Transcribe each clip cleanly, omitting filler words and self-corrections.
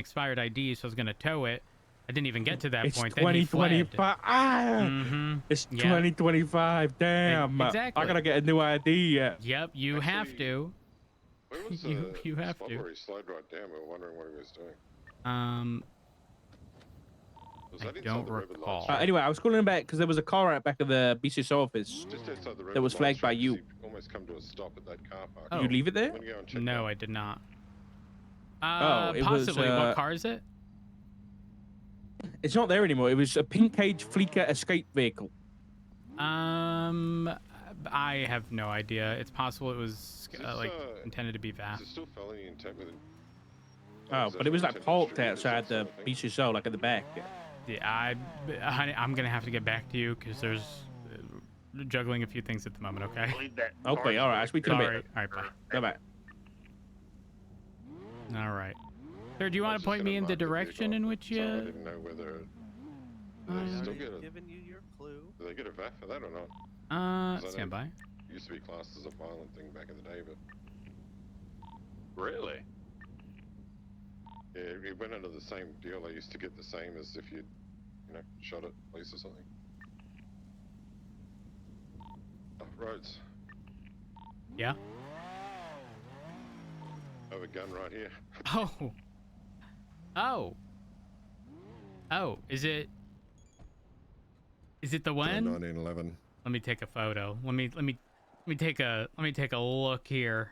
expired ID, so I was gonna tow it. I didn't even get to that It's point. Then he fled. 2025. Ah, Mm-hmm. it's Yep. 2025. Damn. Exactly. I gotta get a new ID. Yep, you have to. Where was You have spot to. where he slowed right down? We were wondering what he was doing. Was I that inside don't the River recall. Lights? Anyway, I was calling back because there was a car out back of the BCSO office. Just outside the River that was flagged by Lights, you. he almost come to a stop at that car park. Oh. Did you leave it there? I'm gonna go and check No, that. I did not. It Possibly. was, What car is it? It's not there anymore. It was a pink cage Fleeca escape vehicle. I have no idea. It's possible it was intended to be VAF. Is it still felony intent with it? Oh, but it was like parked outside the BCSO, like at the back. Yeah, honey, I'm gonna have to get back to you because there's juggling a few things at the moment. Okay. Okay, all right. I'll speak to you in a bit. All right, bye. Bye-bye. All right. Sir, do you want to point me in the direction in which you? I didn't know whether. Still get a, giving you your clue. do they get a VAF for that or not? Stand by. It used to be classed as a violent thing back in the day, but Really? yeah, it went under the same deal. They used to get the same as if you shot at police or something. Oh, roads. Yeah. I have a gun right here. Oh. Oh. Oh. Is it the one? 1911. Let me take a photo. Let me take a look here.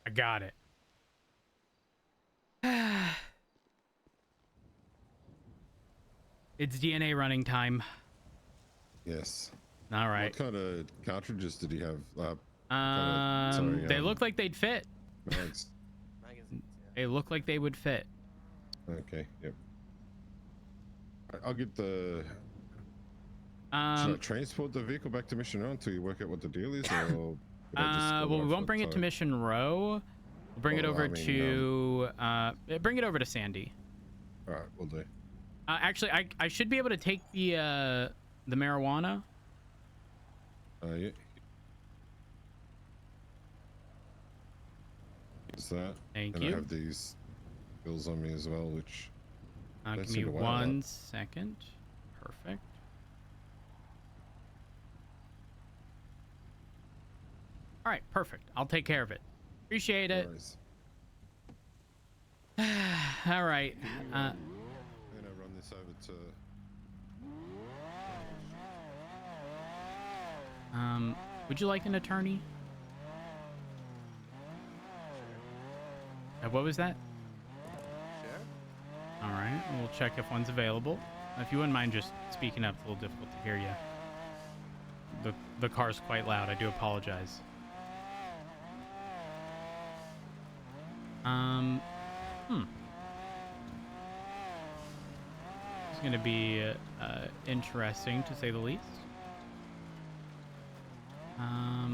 I got it. It's DNA running time. Yes. All right. What kind of cartridges did he have? They look like they'd fit. Thanks. Magazines, yeah. They look like they would fit. Okay. Yep. I'll get the. Should I transport the vehicle back to Mission Row until you work out what the deal is, or? Well, we won't bring it to Mission Row. We'll bring it over to bring it over to Sandy. All right, we'll do. Actually, I should be able to take the marijuana. Yeah. Is that? Thank and you. I have these bills on me as well, which. Give me 1 second. Perfect. All right, perfect. I'll take care of it. Appreciate it. All right. I'm gonna run this over to. Would you like an attorney? What was that? Sure. All right, we'll check if one's available. If you wouldn't mind just speaking up, it's a little difficult to hear you. The car's quite loud. I do apologize. It's gonna be interesting to say the least. All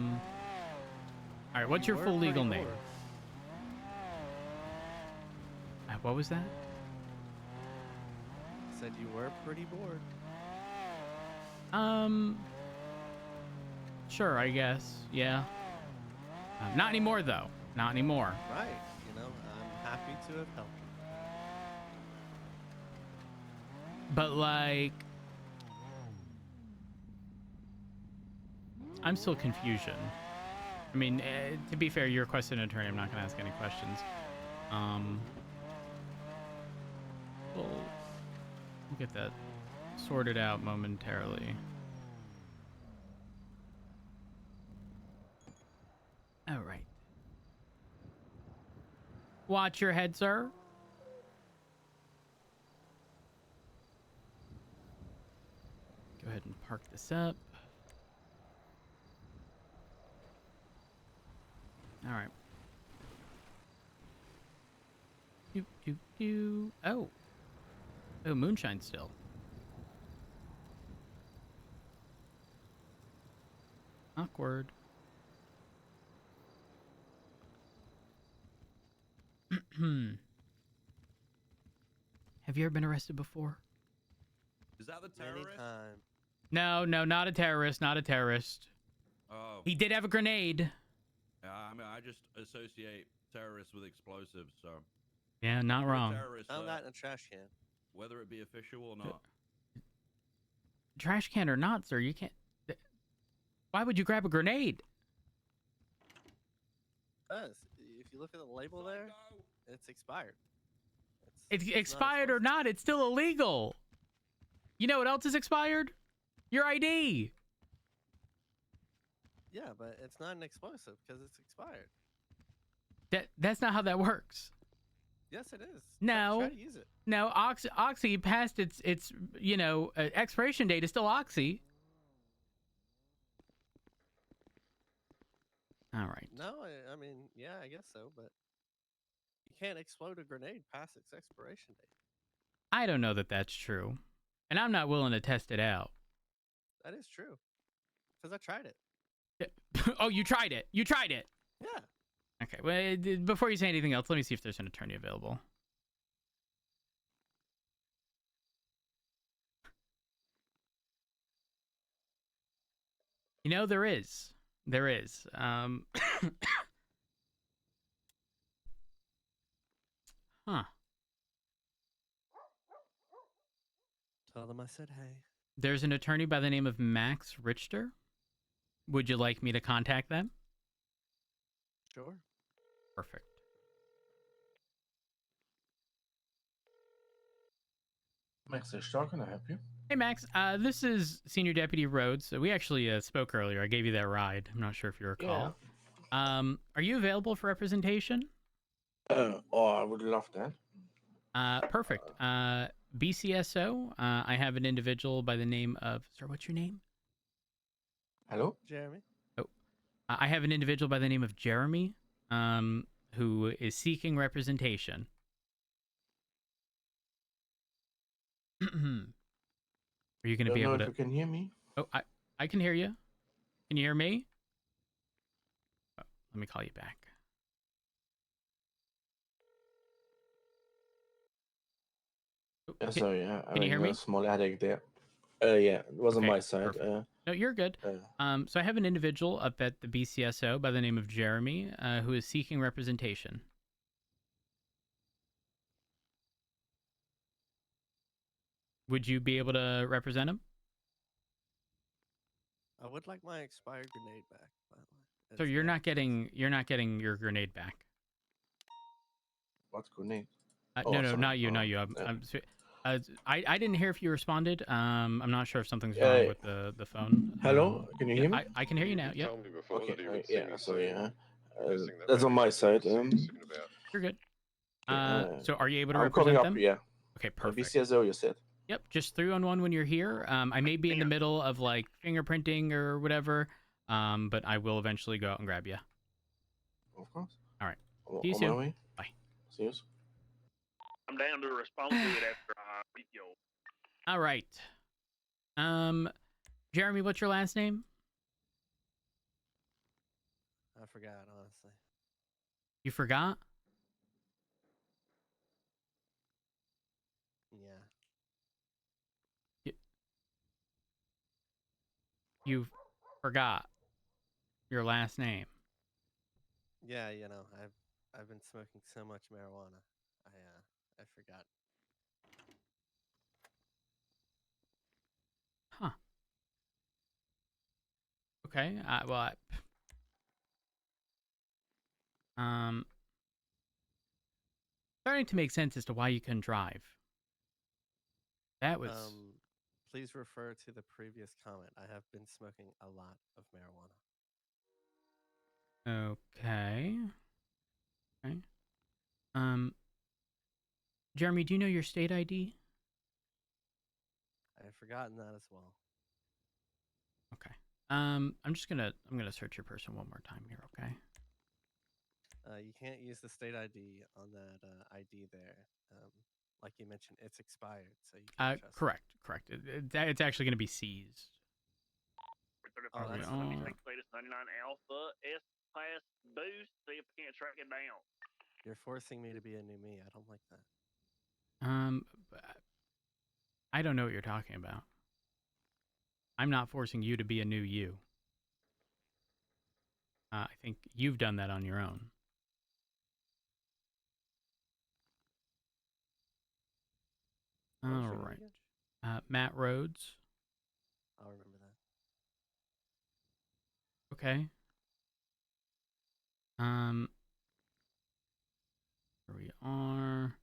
right, what's your full legal name? What was that? Said you were pretty bored. Sure, I guess. Yeah. Not anymore, though. Not anymore. Right. You know, I'm happy to have helped you. But, like, I'm still confusion. I mean, to be fair, you're a question attorney. I'm not going to ask any questions. We'll get that sorted out momentarily. All right. Watch your head, sir. Go ahead and park this up. All right. Oh. Oh, moonshine still. Awkward. Have you ever been arrested before? Is that the Many terrorist? times. No, not a terrorist. Not a terrorist. Oh, He did have a grenade. yeah, I mean, I just associate terrorists with explosives, so. Yeah, not You're a wrong. terrorist, Found sir, that in a trash can. whether it be official or not. Trash can or not, sir, you can't. Why would you grab a grenade? Because if you look at the label there, it's expired. It's not expired or explosive. not, it's still illegal. You know what else is expired? Your ID. Yeah, but it's not an explosive because it's expired. That's not how that works. Yes, it is. No. Try to use it. No, Oxy past its expiration date is still Oxy. All right. No, I mean, yeah, I guess so, but you can't explode a grenade past its expiration date. I don't know that that's true. And I'm not willing to test it out. That is true. Because I tried it. Oh, you tried it. You tried it. Yeah. Okay. Well, before you say anything else, let me see if there's an attorney available. You know, there is. There is. Huh. Tell them I said hey. There's an attorney by the name of Max Richter. Would you like me to contact them? Sure. Perfect. Max Richter, can I help you? Hey, Max. This is Senior Deputy Rhodes. We actually spoke earlier. I gave you that ride. I'm not sure if you recall. Are you available for representation? Oh, I would love that. Perfect. BCSO, I have an individual by the name of... Sir, what's your name? Hello? Jeremy? Oh, I have an individual by the name of Jeremy, who is seeking representation. Are you going to Don't be know able if to... you can hear me. Oh, I can hear you. Can you hear me? Oh, let me call you back. Oh, Yeah, sorry, can you hear me? A small headache there. Yeah, it was on Okay, my side. perfect. No, you're good. So I have an individual up at the BCSO by the name of Jeremy, who is seeking representation. Would you be able to represent him? I would like my expired grenade back, by the way. So It's you're very not getting your grenade back. What grenade? No, sorry. not you, not you. I didn't hear if you responded. I'm not sure if something's wrong with the phone. Hello? Can you hear me? I can hear you now. did Yep. tell me before Okay, that he would see yeah, me sorry. soon. Guessing that That's might on be my something side. he was thinking about. You're good. Okay, So are you able to I'm coming represent up, them? yeah. Okay, perfect. BCSO, you said. Yep, just 3-on-1 when you're here. I may be in the middle of like fingerprinting or whatever, but I will eventually go out and grab you. Of course. All right. On See you my soon. way. Bye. See you. I'm down to respond to it after I beat you. All right. Jeremy, what's your last name? I forgot, honestly. You forgot? Yeah. You forgot your last name. Yeah, you know, I've been smoking so much marijuana. I forgot. Huh. Okay. Starting to make sense as to why you couldn't drive. That was Please refer to the previous comment. I have been smoking a lot of marijuana. okay. Okay. Jeremy, do you know your state ID? I have forgotten that as well. Okay. I'm gonna search your person one more time here, okay? You can't use the state ID on that ID there. Like you mentioned, it's expired, so you can't trust Correct. It's actually gonna be seized. Oh, that's Let me fine. take latest 99 Alpha S Class Boost. See if I can't track it down. You're forcing me to be a new me. I don't like that. I don't know what you're talking about. I'm not forcing you to be a new you. I think you've done that on your own. What was All your name right. again? Matt Rhodes. I'll remember that. Okay. Here we are.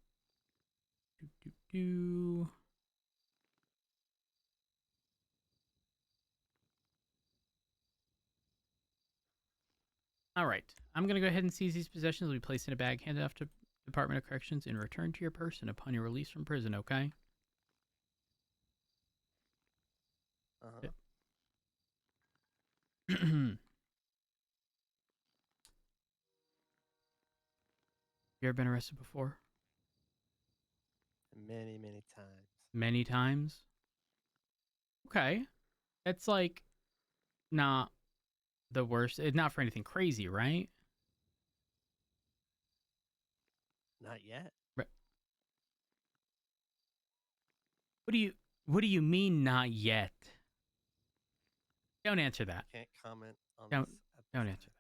Do. All right. I'm going to go ahead and seize these possessions. Will be placed in a bag handed off to Department of Corrections and returned to your person upon your release from prison, okay? Uh-huh. You ever been arrested before? Many, many times. Many times? Okay. That's like not the worst. It's not for anything crazy, right? Not yet. Right. What do you mean not yet? Don't answer that. Can't comment on Don't this. don't answer that.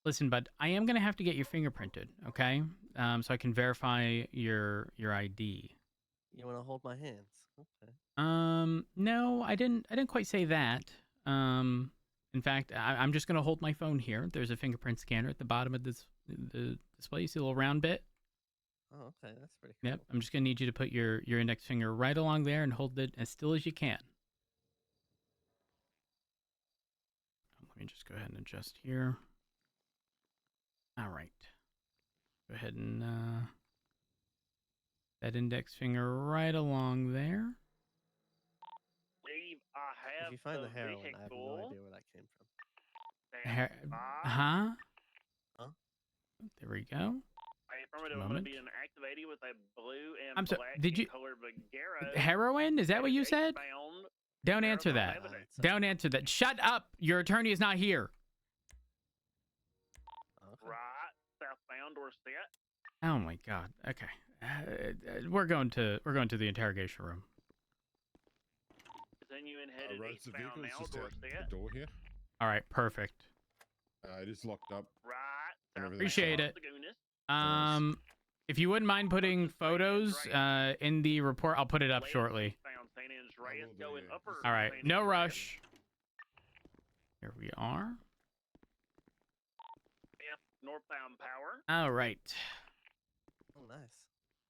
Listen, bud, I am gonna have to get your fingerprinted, okay? So I can verify your ID. You want to hold my hands? Okay. No, I didn't quite say that. In fact, I'm just gonna hold my phone here. There's a fingerprint scanner at the bottom of the display. You see the little round bit? Oh, okay. That's pretty cool. Yep. I'm just gonna need you to put your index finger right along there and hold it as still as you can. Let me just go ahead and adjust here. All right. Go ahead and that index finger right along there. Steve, I have If you find the heroin, vehicle. I have no idea where that came from. Huh? Huh? There we go. I'm going to be an activated with a blue and black colored Vigero. Heroin? Is that what you said? Don't answer that. Evidence. Don't answer that. Shut up. Your attorney is not here. Okay. Right, southbound or set. Oh my god. Okay. We're going to the interrogation room. Continuing headed Roads the vehicle eastbound is now, just door out the set. door here. All right, perfect. It is locked up. Right, Whenever southbound they Appreciate stop. it. Lagunas. If you wouldn't mind putting photos in the report, I'll put it up Left shortly. eastbound San Andreas, I will do, going yeah. upper All right, San no Andreas. rush. Here we are. Yep, northbound power. All right. Oh, nice.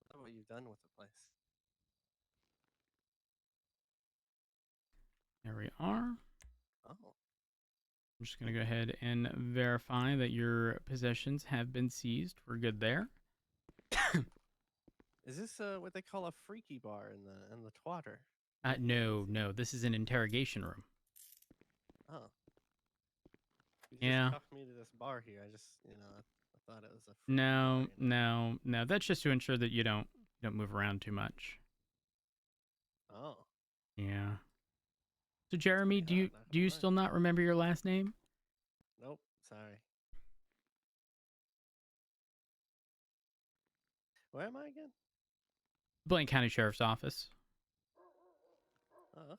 I love what you've done with the place. There we are. Oh. I'm just going to go ahead and verify that your possessions have been seized. We're good there. Is this what they call a freaky bar in the twatter? No. This is an interrogation room. Oh. You Yeah. just cuffed me to this bar here. I just, I thought it was a freaky bar, No. That's just to ensure that you don't move around too much. Oh. Yeah. So Jeremy, do pretty hot, not you gonna lie. still not remember your last name? Nope. Sorry. Where am I again? Blaine County Sheriff's Office. Oh,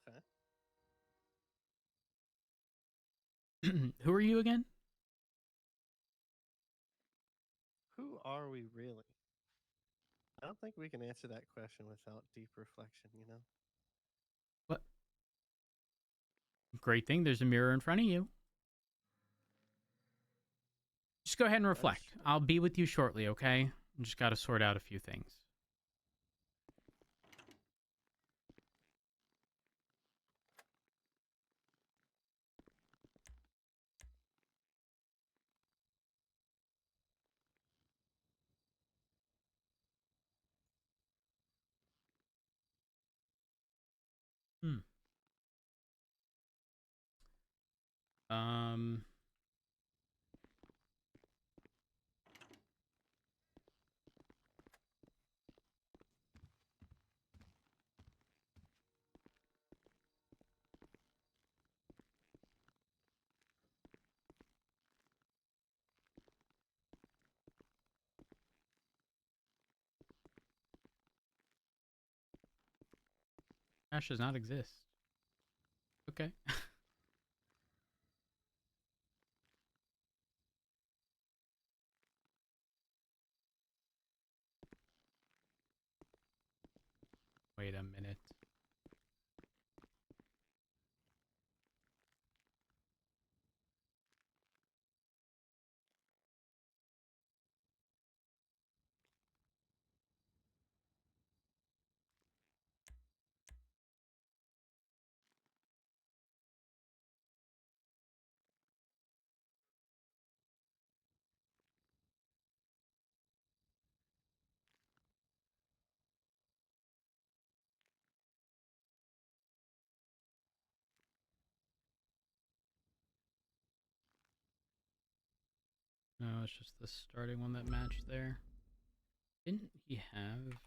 okay. Who are you again? Who are we really? I don't think we can answer that question without deep reflection, What? Great thing. There's a mirror in front of you. Just go ahead and reflect. true. I'll be with you shortly, okay? I just got to sort out a few things. Um... Crash does not exist. Okay. Wait a minute. No, it's just the starting one that matched there. Didn't he have...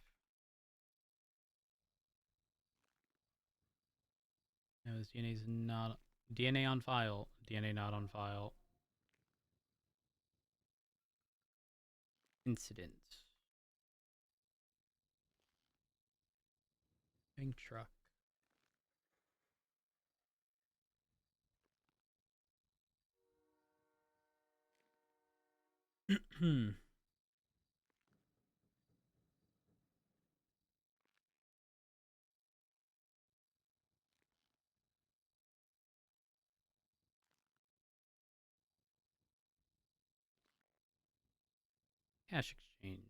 No, his DNA's not... DNA on file. DNA not on file. Incident. Bank truck. Cash exchange.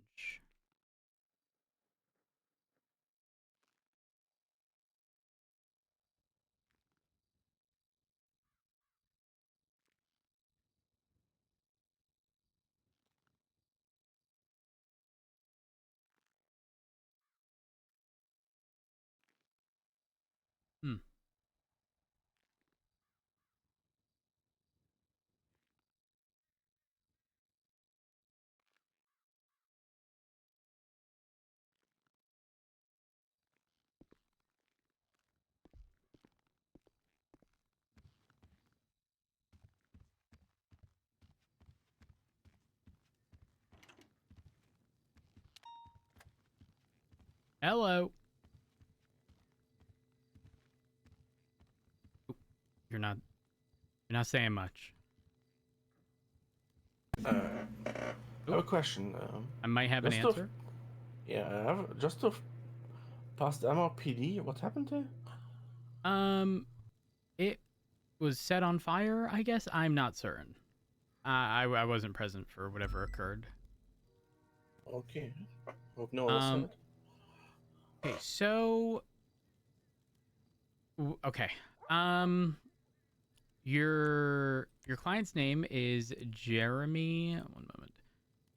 Hmm. Hello. You're not saying much. I have a question. I might have an just answer. Yeah, I have just to past MLPD. What happened to? It was set on fire, I guess. I'm not certain. I wasn't present for whatever occurred. Okay. Hope no one else said. Okay, so okay. Your client's name is Jeremy. One moment.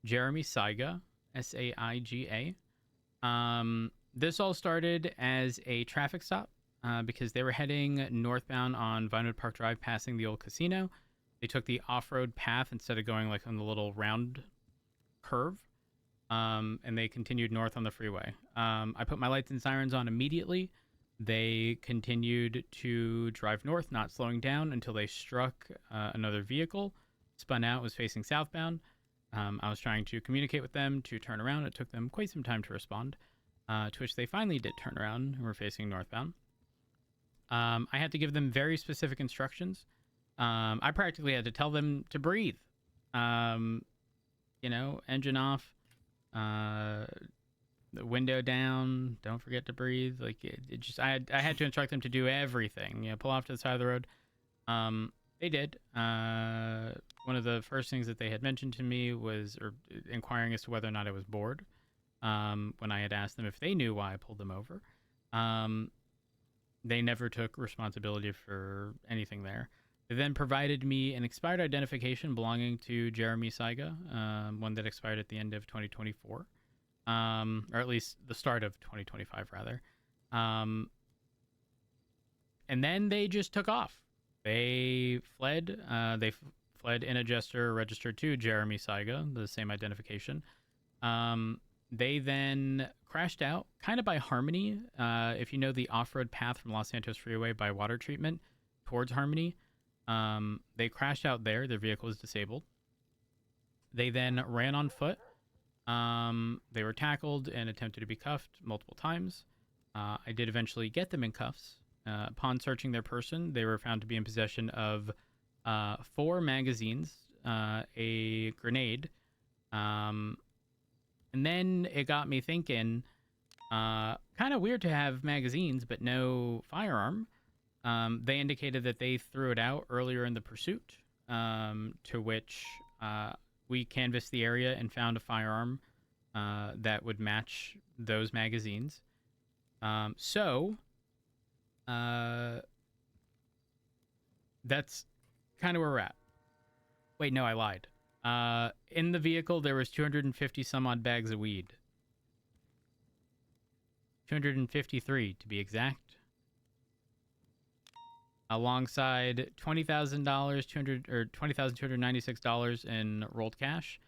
Jeremy Saiga, Saiga. This all started as a traffic stop because they were heading northbound on Vinewood Park Drive, passing the old casino. They took the off-road path instead of going like on the little round curve, and they continued north on the freeway. I put my lights and sirens on immediately. They continued to drive north, not slowing down until they struck another vehicle, spun out, was facing southbound. I was trying to communicate with them to turn around. It took them quite some time to respond, to which they finally did turn around and were facing northbound. I had to give them very specific instructions. I practically had to tell them to breathe. Engine off, the window down, don't forget to breathe. Like I had to instruct them to do everything. Pull off to the side of the road. They did. One of the first things that they had mentioned to me was inquiring as to whether or not I was bored. When I had asked them if they knew why I pulled them over. They never took responsibility for anything there. They then provided me an expired identification belonging to Jeremy Saiga, one that expired at the end of 2024, or at least the start of 2025, rather. And then they just took off. They fled. They fled in a gesture registered to Jeremy Saiga, the same identification. They then crashed out, kind of by Harmony. If you know the off-road path from Los Santos Freeway by water treatment towards Harmony, they crashed out there. Their vehicle was disabled. They then ran on foot. They were tackled and attempted to be cuffed multiple times. I did eventually get them in cuffs. Upon searching their person, they were found to be in possession of 4 magazines, a grenade, and then it got me thinking, kind of weird to have magazines but no firearm. They indicated that they threw it out earlier in the pursuit, to which we canvassed the area and found a firearm that would match those magazines. So that's kind of where we're at. Wait, no, I lied. In the vehicle, there was 250 some odd bags of weed. 253 to be exact. Alongside $20,000, $20,296 in rolled cash.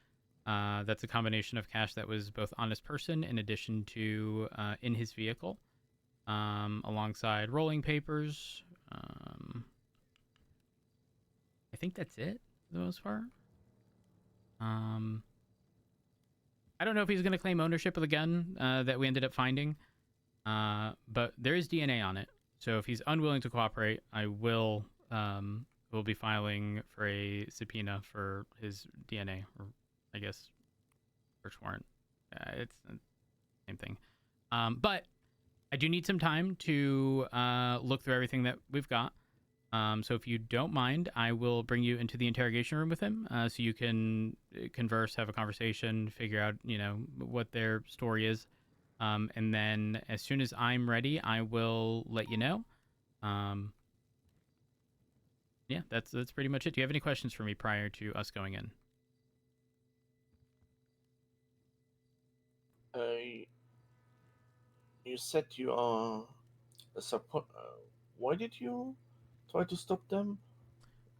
That's a combination of cash that was both on his person in addition to in his vehicle. Alongside rolling papers. I think that's it for the most part. I don't know if he's going to claim ownership of the gun that we ended up finding, but there is DNA on it. So if he's unwilling to cooperate, I will be filing for a subpoena for his DNA, or I guess search warrant. It's the same thing. But I do need some time to look through everything that we've got. So if you don't mind, I will bring you into the interrogation room with him, so you can converse, have a conversation, figure out, what their story is. And then as soon as I'm ready, I will let you know. Yeah, that's pretty much it. Do you have any questions for me prior to us going in? You said you are a support. Why did you try to stop them?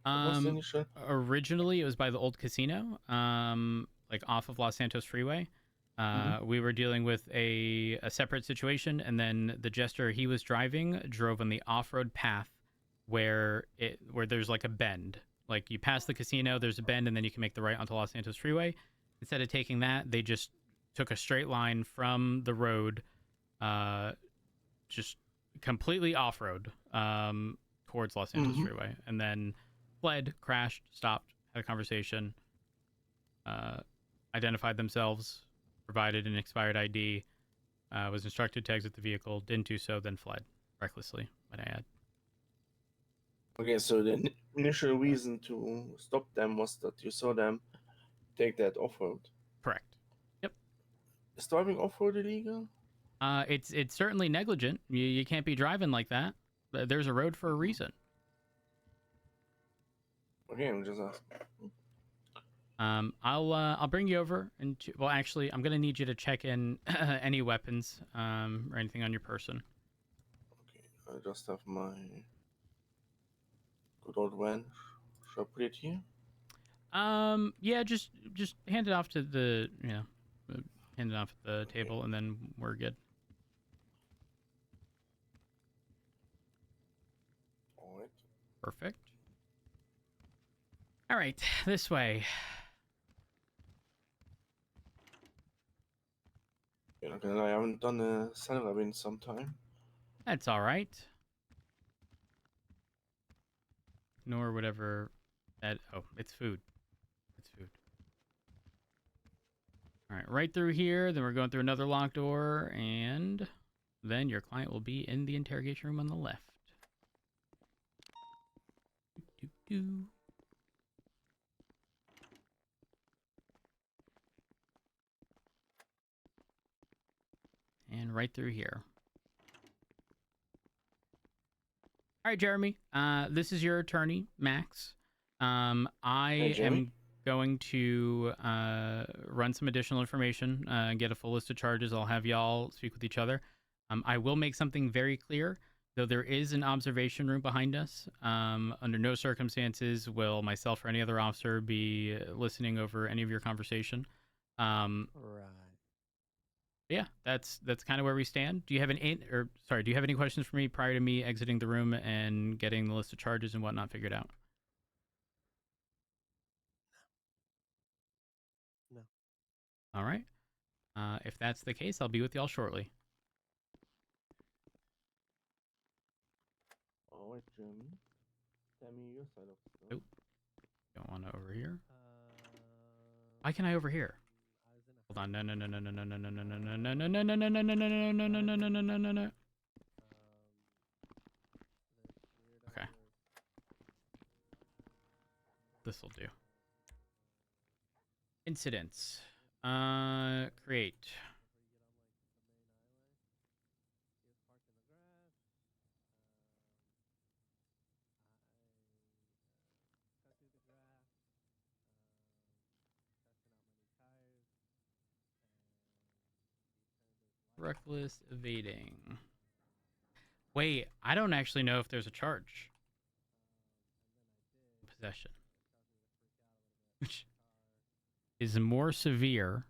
What was the initial? Originally, it was by the old casino, like off of Los Santos Freeway. We were dealing with a separate situation, and then the jester he was driving drove on the off-road path where there's like a bend. Like you pass the casino, there's a bend, and then you can make the right onto Los Santos Freeway. Instead of taking that, they just took a straight line from the road, just completely off-road, towards Los Santos Freeway, and then fled, crashed, stopped, had a conversation, identified themselves, provided an expired ID, was instructed to exit the vehicle, didn't do so, then fled recklessly, might I add. Okay, so the initial reason to stop them was that you saw them take that off-road. Correct. Yep. Is driving off-road illegal? It's certainly negligent. You can't be driving like that. There's a road for a reason. Okay, I'm just asking. I'll bring you over and well, actually, I'm gonna need you to check in any weapons or anything on your person. Okay, I just have my good old wrench. Should I put it here? Yeah, just hand it off to the hand it off at the table, and then we're good. All right. Perfect. All right, this way. Okay, I haven't done a salary in some time. That's all right. Nor whatever that. Oh, it's food. It's food. All right, right through here. Then we're going through another locked door, and then your client will be in the interrogation room on the left. Doo-doo-doo. And right through here. All right, Jeremy. This is your attorney, Max. I am going to run some additional information and get a full list of charges. I'll have y'all speak with each other. I will make something very clear. Though there is an observation room behind us, under no circumstances will myself or any other officer be listening over any of your conversation. Right. Yeah, that's kind of where we stand. Do you have do you have any questions for me prior to me exiting the room and getting the list of charges and whatnot figured out? No. All right. If that's the case, I'll be with y'all shortly. right, Germany. Tell me your side of the story. Nope. Don't want to over here. Um, Why can I over here? I was in a Hold on. hurry. No. No. This Okay. weirdo This will do. Incidents. Create. Reckless evading. Wait, I don't actually know if there's a charge. Possession. Which is more severe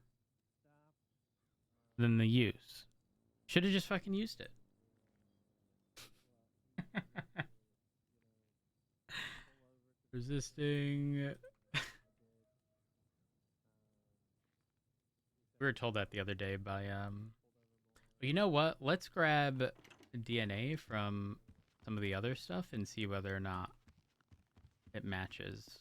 than the use. Should have just fucking used it. Resisting. We were told that the other day by but you know what? Let's grab DNA from some of the other stuff and see whether or not it matches.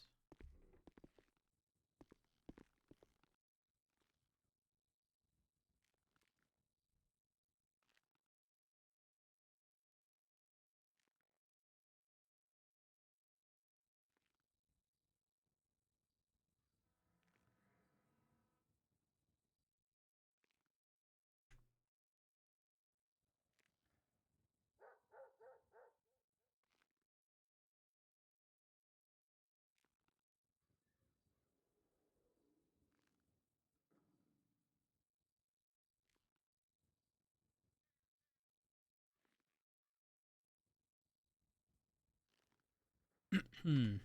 Hmm.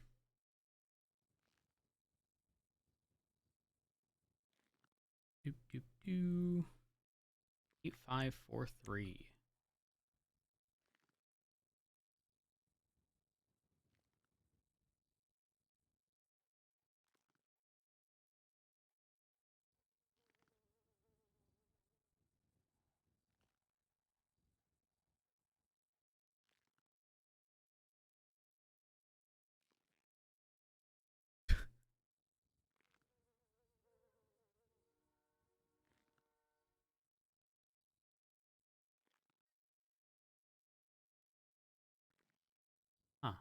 Doop doop doo. 8543. Huh.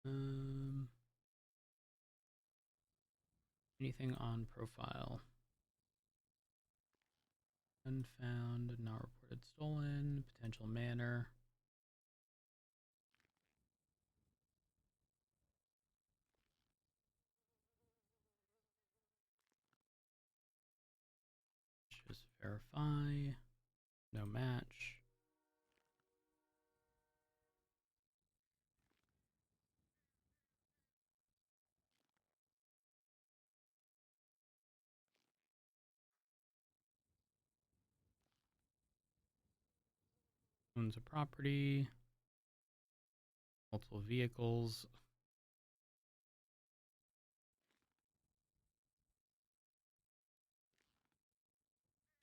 Um, anything on profile? Unfound, not reported stolen, potential manner. Just verify. No match. Owns a property. Multiple vehicles.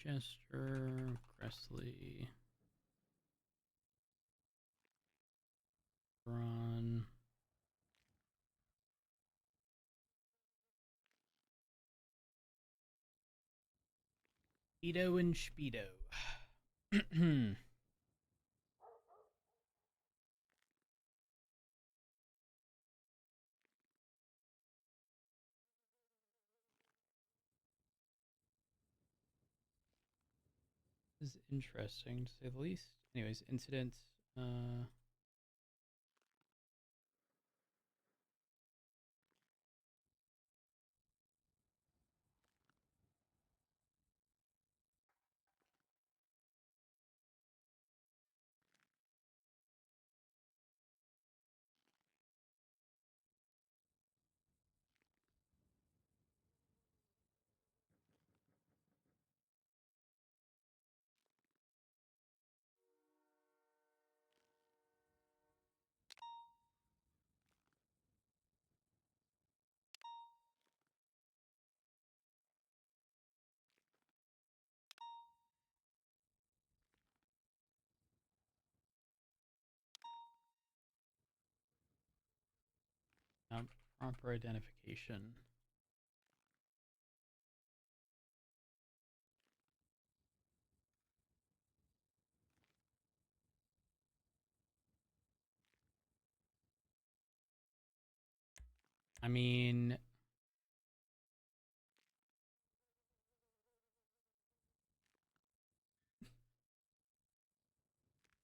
Chester, Cressley. Ron. Speedo and Speedo. This is interesting to say the least. Anyways, incidents. Proper identification. I mean,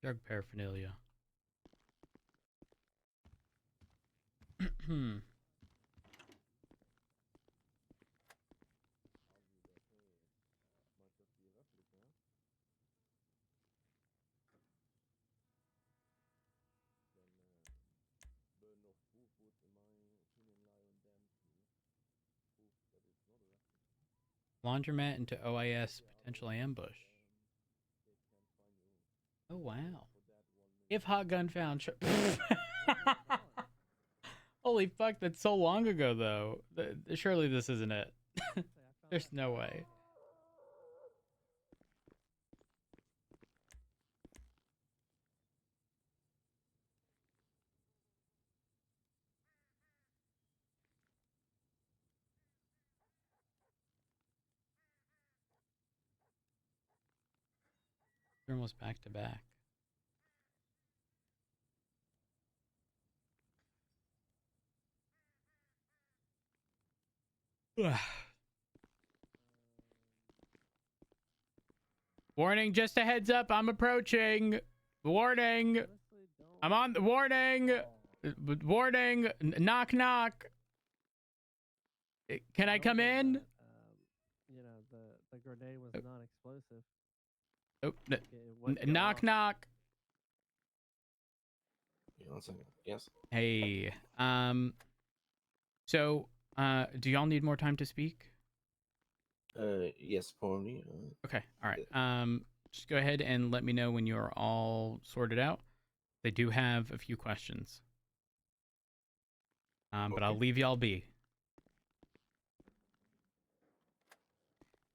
drug paraphernalia. Laundromat into OIS potential ambush. Oh wow. If hot gun found. Holy fuck, that's so long ago though. Surely this isn't it. There's no way. They're almost back to back. Warning, just a heads up, I'm approaching. Warning. I'm on the warning. Warning. Knock knock. Can I come in? You know, the grenade was non-explosive. Oh, knock knock. Yeah, 1 second. Yes. Hey. So, do y'all need more time to speak? Yes, probably. Okay. All right. Just go ahead and let me know when you're all sorted out. They do have a few questions. But I'll leave y'all be.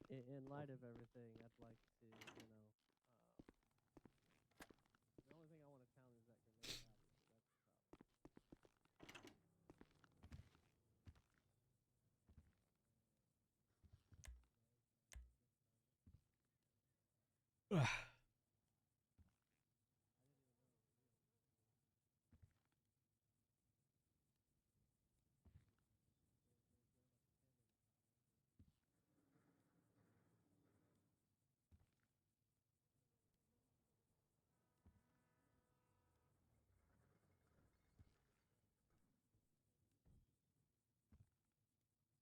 In light of everything, I'd like to, you know, the only thing I want to count is that grenade Ugh.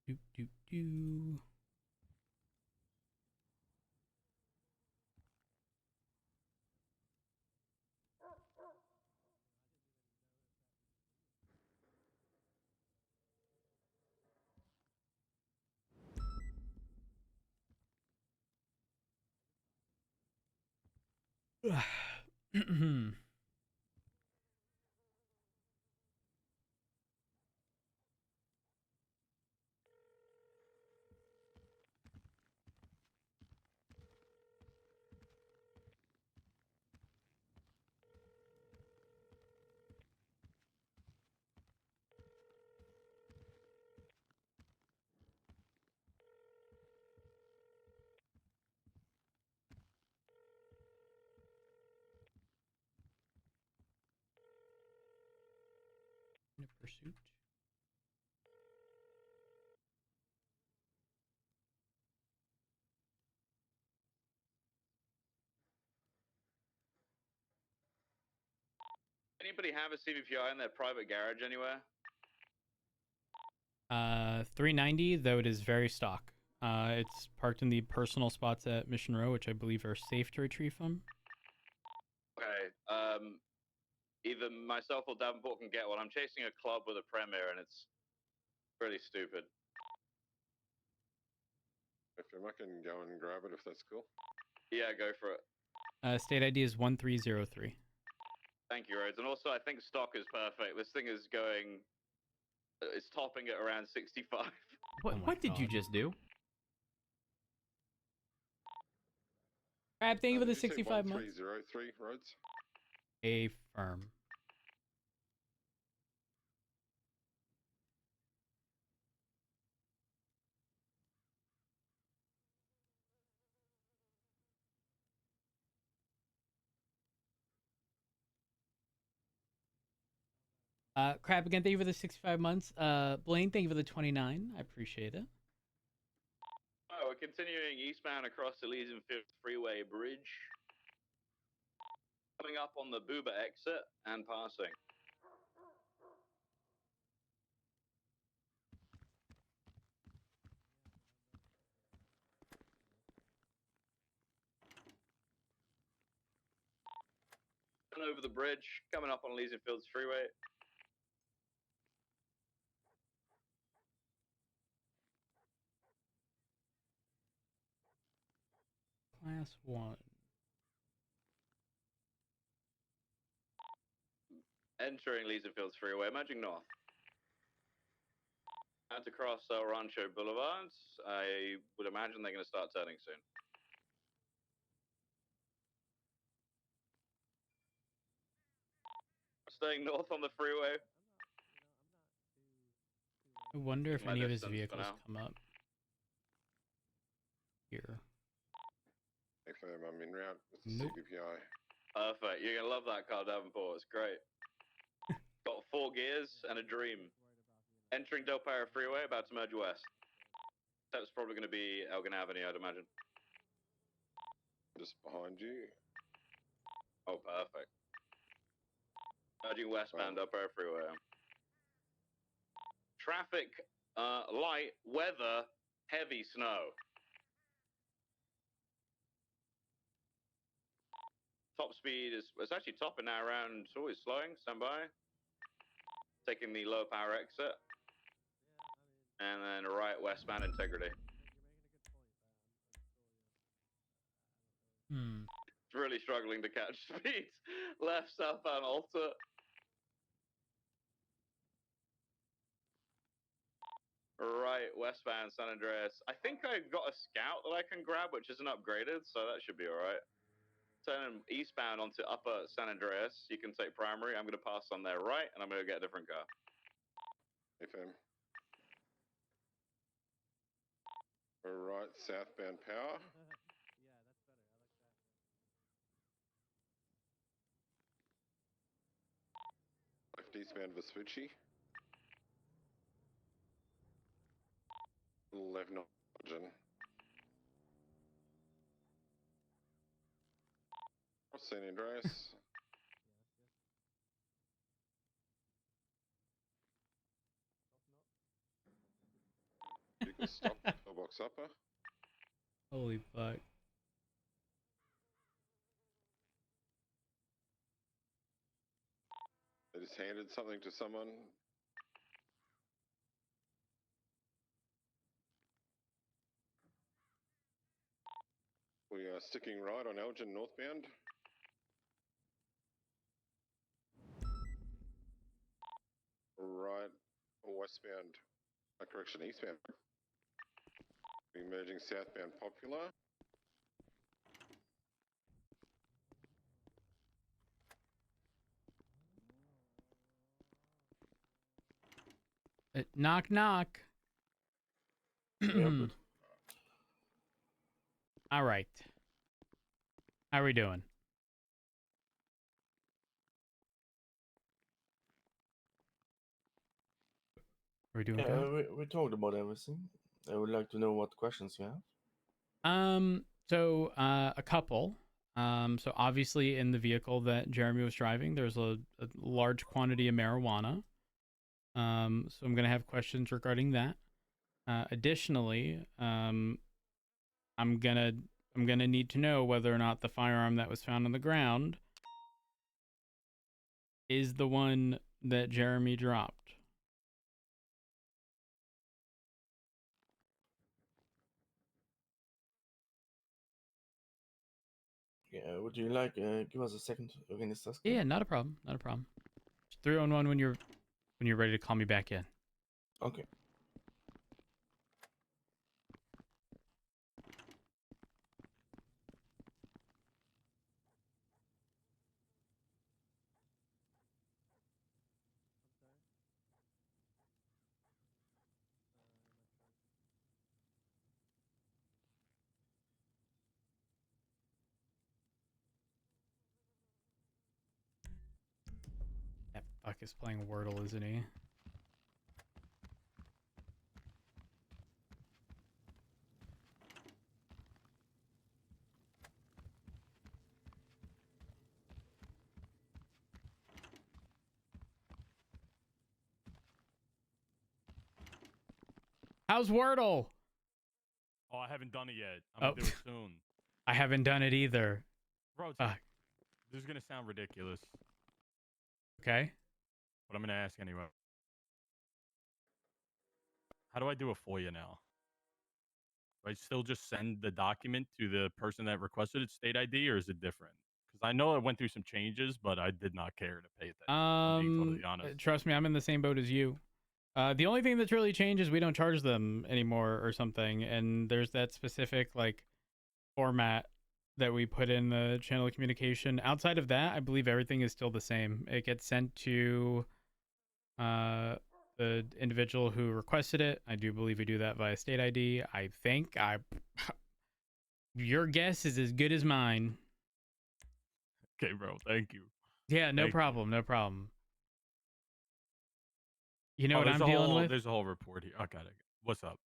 Do do do. In a pursuit. Anybody have a CVPI in their private garage anywhere? 390, though it is very stock. It's parked in the personal spots at Mission Row, which I believe are safe to retrieve from. Okay. Either myself or Davenport can get one. I'm chasing a club with a Premier, and it's pretty stupid. If I can go and grab it, if that's cool. Yeah, go for it. State ID is 1303. Thank you, Rhodes. And also, I think stock is perfect. This thing is going... It's topping at around 65. What did you just do? Crab, thank you for the 65 months. 1303 Rhodes. A firm. Crab, again, thank you for the 65 months. Blaine, thank you for the 29. I appreciate it. Oh, we're continuing eastbound across the Elysian Fields Freeway Bridge. Coming up on the Booba exit and passing. Over the bridge, coming up on Elysian Fields Freeway. Class 1. Entering Elysian Fields Freeway, emerging north. Out to cross Rancho Boulevard. I would imagine they're going to start turning soon. Staying north on the freeway. I wonder if My any of his distance for vehicles now. come up here. FM, I'm in route with the Nope. CBPI. Perfect. You're going to love that car, Davenport. It's great. Got 4 gears and a dream. Entering Del Perro Freeway, about to merge west. That's probably going to be Elgin Avenue, I'd imagine. Just behind you. Oh, perfect. Merging westbound Del Perro Freeway. Traffic, light, weather, heavy snow. Top speed is, it's actually topping now around, it's always slowing, stand by. Taking the low power exit. And then right westbound integrity. It's really struggling to catch speed. Left southbound Alta. Right westbound San Andreas. I think I got a scout that I can grab, which isn't upgraded, so that should be alright. Turning eastbound onto upper San Andreas. You can take primary. I'm going to pass on there right, and I'm going to get a different car. FM. Right, southbound power. Left eastbound Vespucci. Left nitrogen. San Andreas. Vehicle stop, toolbox upper. Holy fuck. They just handed something to someone. We are sticking right on Elgin northbound. Right westbound, correction, eastbound. Emerging southbound Popular. Knock, knock. Yeah, All right. How are we doing? Are we doing good? we talked about everything. I would like to know what questions you have. So a couple. So obviously in the vehicle that Jeremy was driving, there's a large quantity of marijuana. So I'm gonna have questions regarding that. Additionally, I'm gonna need to know whether or not the firearm that was found on the ground is the one that Jeremy dropped. Yeah, would you like give us a second to finish this? Yeah, not a problem. Not a problem. Just 311 when you're ready to call me back in. Okay. That fucking is playing Wordle, isn't he? How's Wordle? Oh, I haven't done it yet. I'm gonna do it soon. I haven't done it either. Bro, this is gonna sound ridiculous. Okay. But I'm gonna ask anyway. How do I do a FOIA now? Do I still just send the document to the person that requested it, state ID, or is it different? Because I know I went through some changes, but I did not care to pay attention. I'm being totally honest. Trust me, I'm in the same boat as you. The only thing that's really changed is we don't charge them anymore or something, and there's that specific like format that we put in the channel of communication. Outside of that, I believe everything is still the same. It gets sent to the individual who requested it. I do believe we do that via state ID. I think your guess is as good as mine. Okay, bro. Thank you. Yeah, no problem. No problem. You know what I'm dealing with? There's a whole report here. I got it. What's up?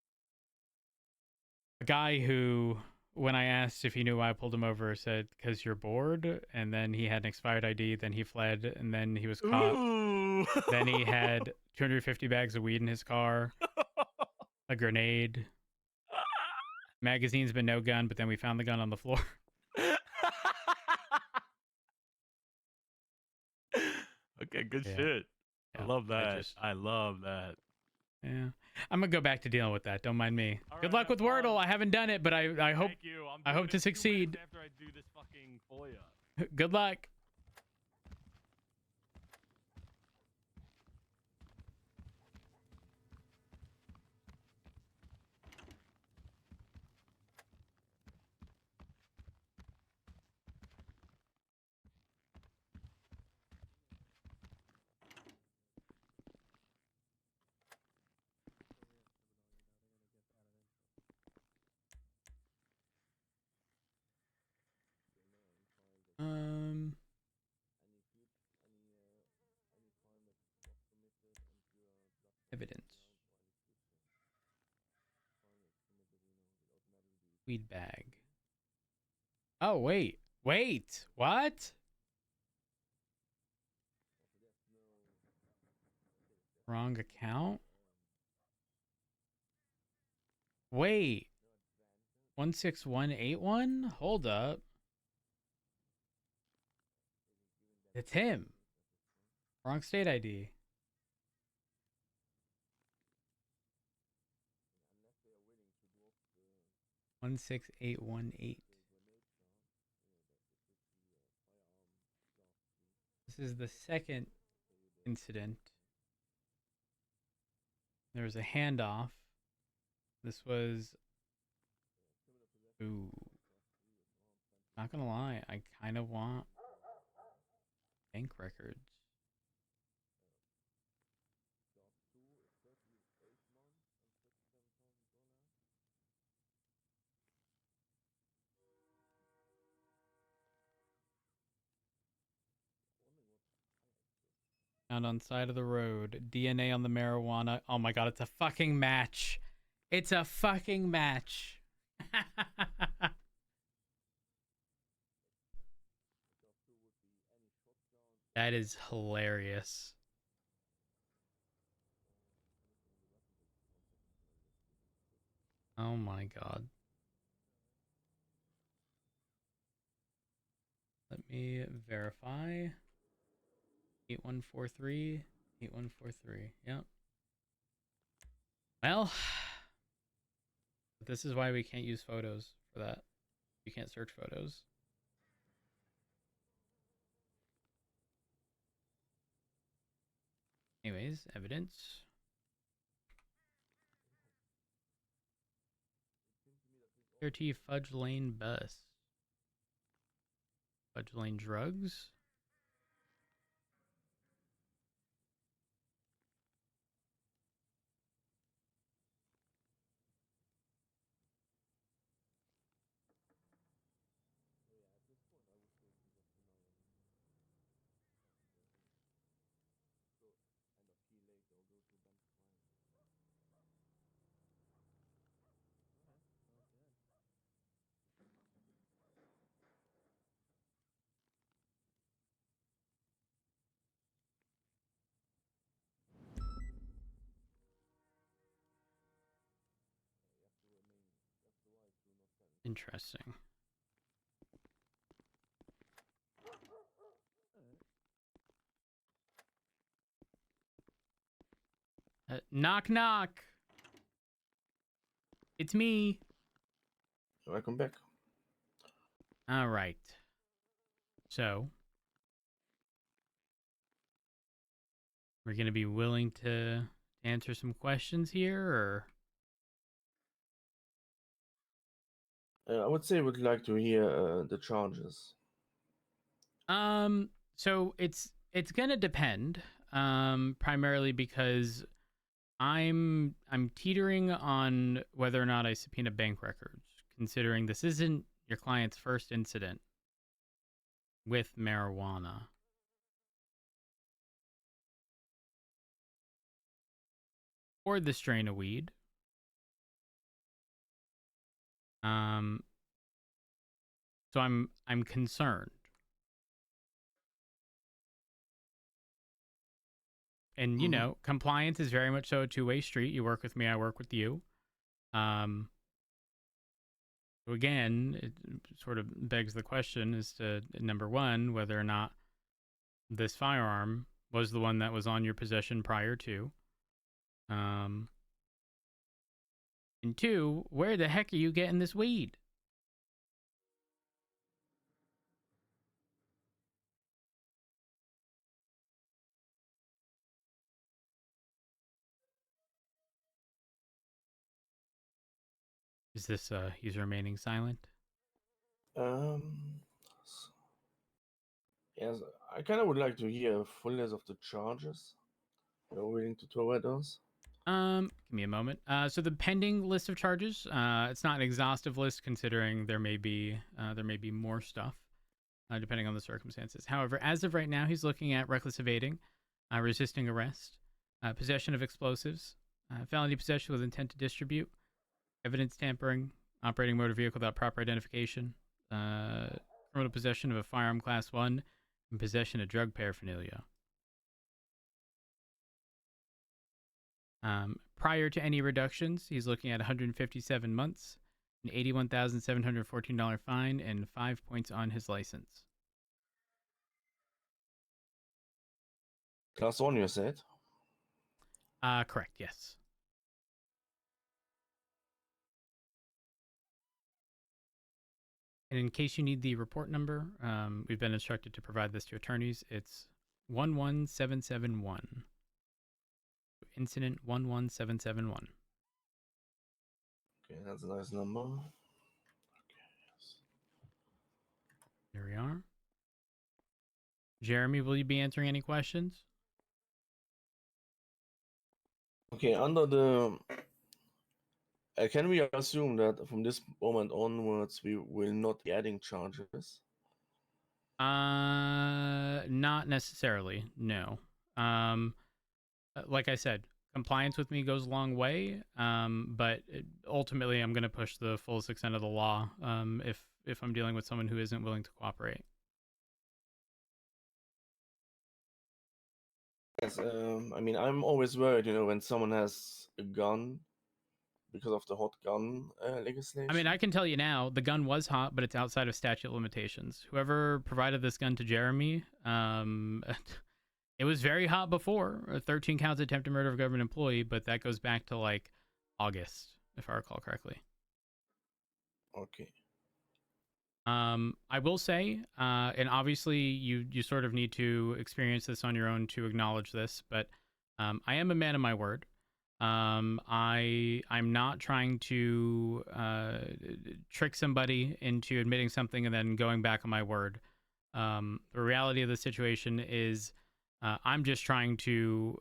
A guy who, when I asked if he knew why I pulled him over, said, "Because you're bored." And then he had an expired ID. Then he fled. And then he was caught. Ooh. Then he had 250 bags of weed in his car, a grenade, magazines, but no gun. But then we found the gun on the floor. Okay, good Yeah. shit. Yeah, I love that. I love that. Yeah, I'm gonna go back to dealing with that. Don't mind me. All Good right, luck no with Wordle. problem. I haven't done it, but I hope Thank you. I hope to succeed. After I do this fucking FOIA. Good luck. Evidence. Weed bag. Oh, wait. Wait. What? Wrong account? Wait. 16181? Hold up. It's him. Wrong state ID. One 16818. This is the second incident. There was a handoff. This was... Ooh. Not gonna lie, I kind of want bank records. Found on side of the road. DNA on the marijuana. Oh my god, it's a fucking match. It's a fucking match. That is hilarious. Oh my god. Let me verify. 8143. 8143. Yep. Well, this is why we can't use photos for that. You can't search photos. Anyways, evidence. RT Fudge Lane bus. Fudge Lane drugs. Interesting. Knock knock. It's me. Welcome back. All right. So we're gonna be willing to answer some questions here, or I would say would like to hear the charges. so it's gonna depend. Primarily because I'm teetering on whether or not I subpoena bank records, considering this isn't your client's first incident with marijuana. Or the strain of weed. So I'm concerned. And you know, compliance is very much so a two-way street. You work with me, I work with you. So again, it sort of begs the question as to, number one, whether or not this firearm was the one that was on your possession prior to. And two, where the heck are you getting this weed? Is this he's remaining silent? Yes, I kind of would like to hear a full list of the charges. You're willing to throw at us? Give me a moment. So the pending list of charges, it's not an exhaustive list considering there may be more stuff, depending on the circumstances. However, as of right now, he's looking at reckless evading, resisting arrest, possession of explosives, felony possession with intent to distribute, evidence tampering, operating motor vehicle without proper identification, criminal possession of a firearm class 1, and possession of drug paraphernalia. Prior to any reductions, he's looking at 157 months, an $81,714 fine, and 5 points on his license. Class 1, you said? Correct, yes. And in case you need the report number, we've been instructed to provide this to attorneys. It's 11771. Incident 11771. Okay, that's a nice number. Okay, yes. Here we are. Jeremy, will you be answering any questions? Okay, under the... can we assume that from this moment onwards we will not be adding charges? Not necessarily, no. Like I said, compliance with me goes a long way, but ultimately I'm going to push the fullest extent of the law if I'm dealing with someone who isn't willing to cooperate. Yes, I mean, I'm always worried, when someone has a gun because of the hot gun legislation. I mean, I can tell you now, the gun was hot, but it's outside of statute of limitations. Whoever provided this gun to Jeremy, it was very hot before. 13 counts of attempted murder of a government employee, but that goes back to like August, if I recall correctly. Okay. I will say, and obviously you sort of need to experience this on your own to acknowledge this, but I am a man of my word. I'm not trying to trick somebody into admitting something and then going back on my word. The reality of the situation is I'm just trying to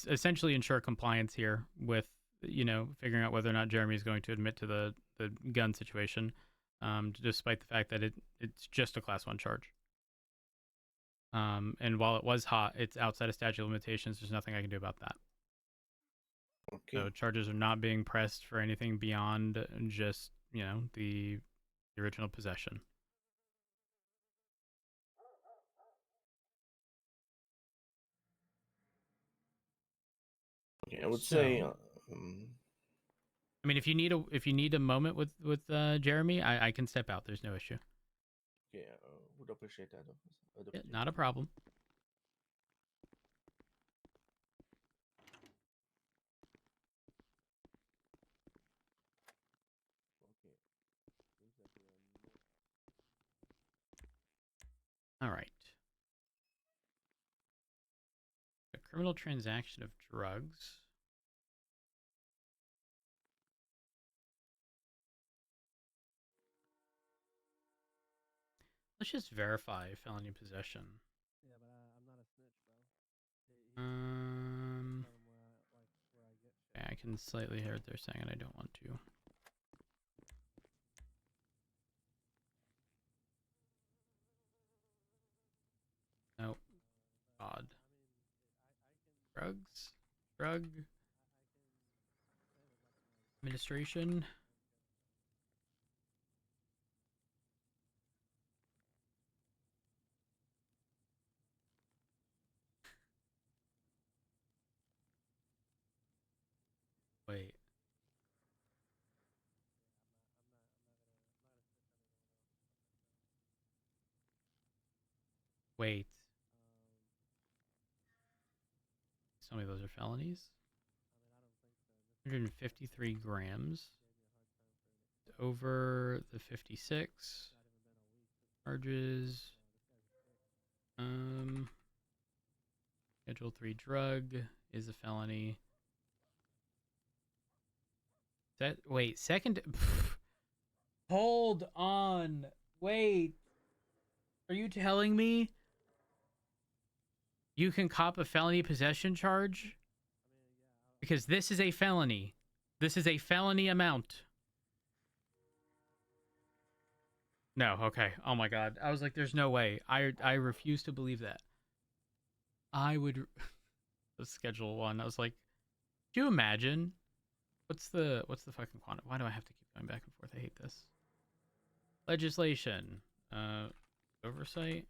essentially ensure compliance here with, figuring out whether or not Jeremy is going to admit to the gun situation, despite the fact that it's just a class 1 charge. And while it was hot, it's outside of statute of limitations. There's nothing I can do about that. Okay. So charges are not being pressed for anything beyond just, the original possession. Okay, I would say I mean, if you need a moment with Jeremy, I can step out. There's no issue. Okay, would appreciate that. Yeah, not a problem. Okay. Seems like we are All right. A criminal transaction of drugs. Let's just verify felony possession. Yeah, but I'm not a snitch, bro. Okay, I can slightly hear what they're saying, and I don't want to. Nope. Odd. Drugs. Drug. Administration. Wait. Wait. Tell me those are felonies. 153 grams. Over the 56. Charges. Schedule 3 drug is a felony. Wait, second. Hold on. Wait. Are you telling me you can cop a felony possession charge? Because this is a felony. This is a felony amount. No, okay. Oh my god. I was like, there's no way. I refuse to believe that. I would schedule 1. I was like, do you imagine? What's the fucking quantum? Why do I have to keep going back and forth? I hate this. Legislation. Oversight.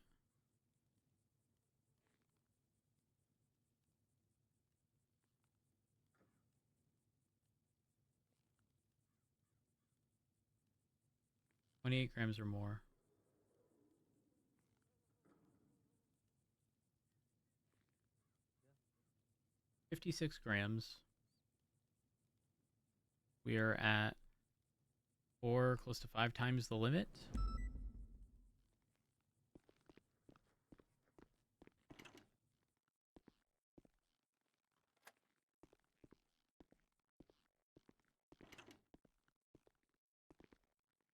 $28 grams or more. $56 grams. We are at 4, close to 5 times the limit.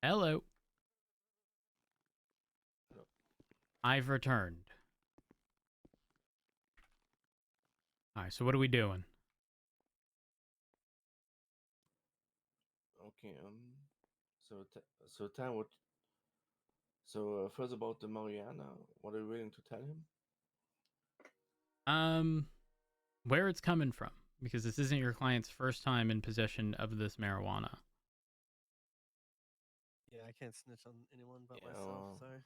Hello. I've returned. Alright, so what are we doing? Okay. So tell what. So first about the Mariana, what are you willing to tell him? Where it's coming from, because this isn't your client's first time in possession of this marijuana. Yeah, I can't snitch on anyone but myself. Sorry.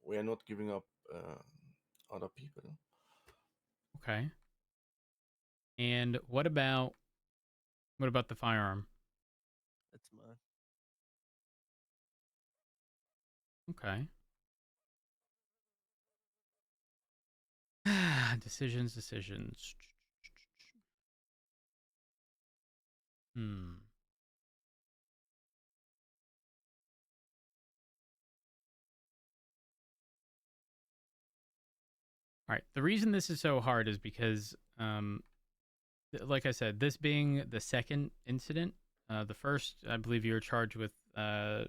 We are not giving up other people. Okay. And what about the firearm? It's mine. Okay. Decisions. All right. The reason this is so hard is because, like I said, this being the second incident, the first, I believe you were charged with the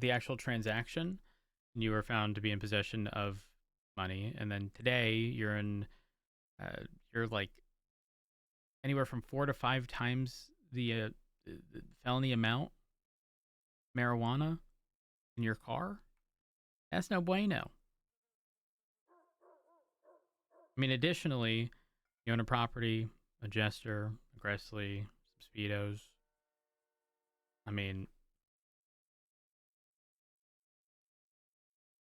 actual transaction, and you were found to be in possession of money, and then today you're like anywhere from 4 to 5 times the felony amount marijuana in your car. That's no bueno. I mean, additionally, you own a property, a jester, aggressively, some speedos. I mean,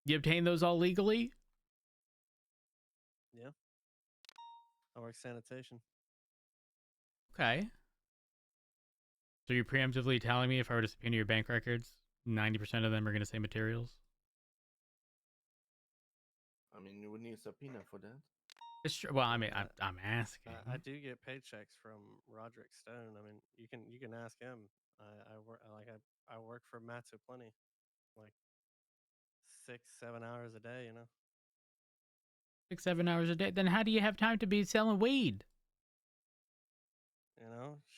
you obtain those all legally? Yeah. I work sanitation. Okay. So you're preemptively telling me if I were to subpoena your bank records, 90% of them are going to say materials? I mean, you would need a subpoena for that. It's true. Well, I mean, I'm asking. I do get paychecks from Roderick Stone. I mean, you can ask him. I work for Matsu plenty, like 6-7 hours a day. 6-7 hours a day. Then how do you have time to be selling weed?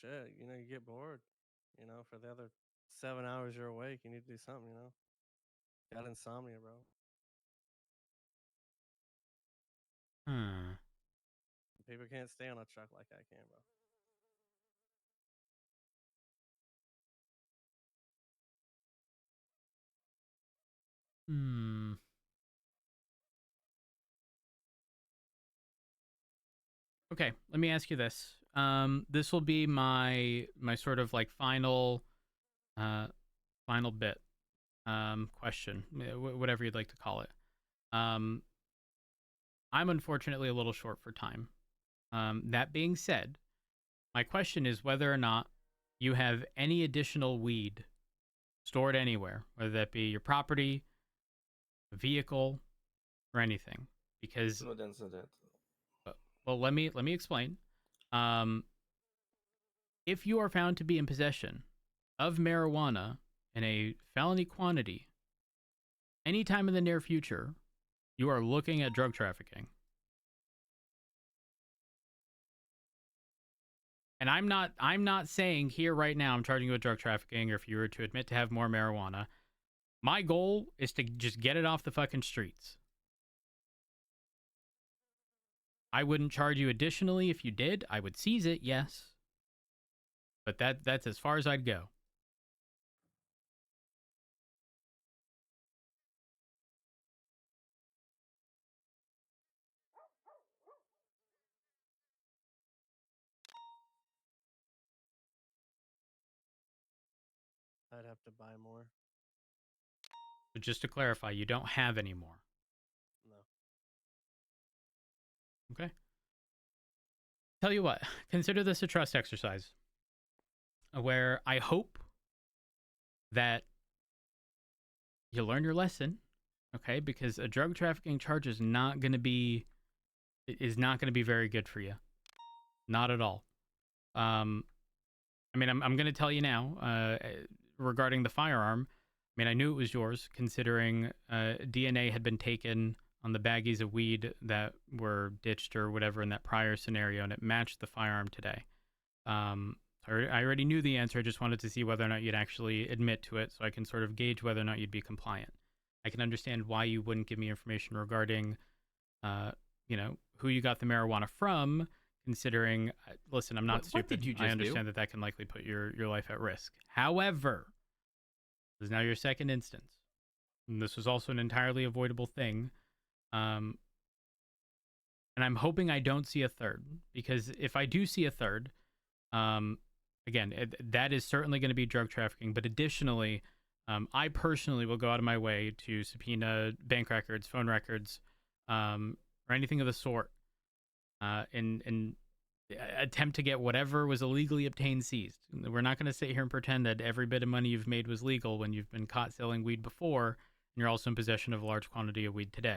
Shit. You get bored. For the other 7 hours you're awake, you need to do something. Got insomnia, bro. People can't stay on a truck like I can, bro. Okay, let me ask you this. This will be my sort of like final bit question, whatever you'd like to call it. I'm unfortunately a little short for time. That being said, my question is whether or not you have any additional weed stored anywhere, whether that be your property, a vehicle, or anything. Because Not answer that. well, let me explain. If you are found to be in possession of marijuana in a felony quantity anytime in the near future, you are looking at drug trafficking. And I'm not saying here right now I'm charging you with drug trafficking, or if you were to admit to have more marijuana. My goal is to just get it off the fucking streets. I wouldn't charge you additionally if you did. I would seize it, yes. But that's as far as I'd go. I'd have to buy more. So just to clarify, you don't have any more. No. Okay. Tell you what, consider this a trust exercise where I hope that you learn your lesson, okay? Because a drug trafficking charge is not going to be very good for you. Not at all. I mean, I'm going to tell you now, regarding the firearm. I mean, I knew it was yours, considering DNA had been taken on the baggies of weed that were ditched or whatever in that prior scenario, and it matched the firearm today. I already knew the answer. I just wanted to see whether or not you'd actually admit to it, so I can sort of gauge whether or not you'd be compliant. I can understand why you wouldn't give me information regarding, who you got the marijuana from, considering, listen, I'm not stupid. What did you just I understand that can likely put your life at risk. However, this is now your second instance. And this was also an entirely avoidable thing. And I'm hoping I don't see a third, because if I do see a third, again, that is certainly going to be drug trafficking. But additionally, I personally will go out of my way to subpoena bank records, phone records, or anything of the sort, and attempt to get whatever was illegally obtained seized. We're not going to sit here and pretend that every bit of money you've made was legal when you've been caught selling weed before, and you're also in possession of a large quantity of weed today.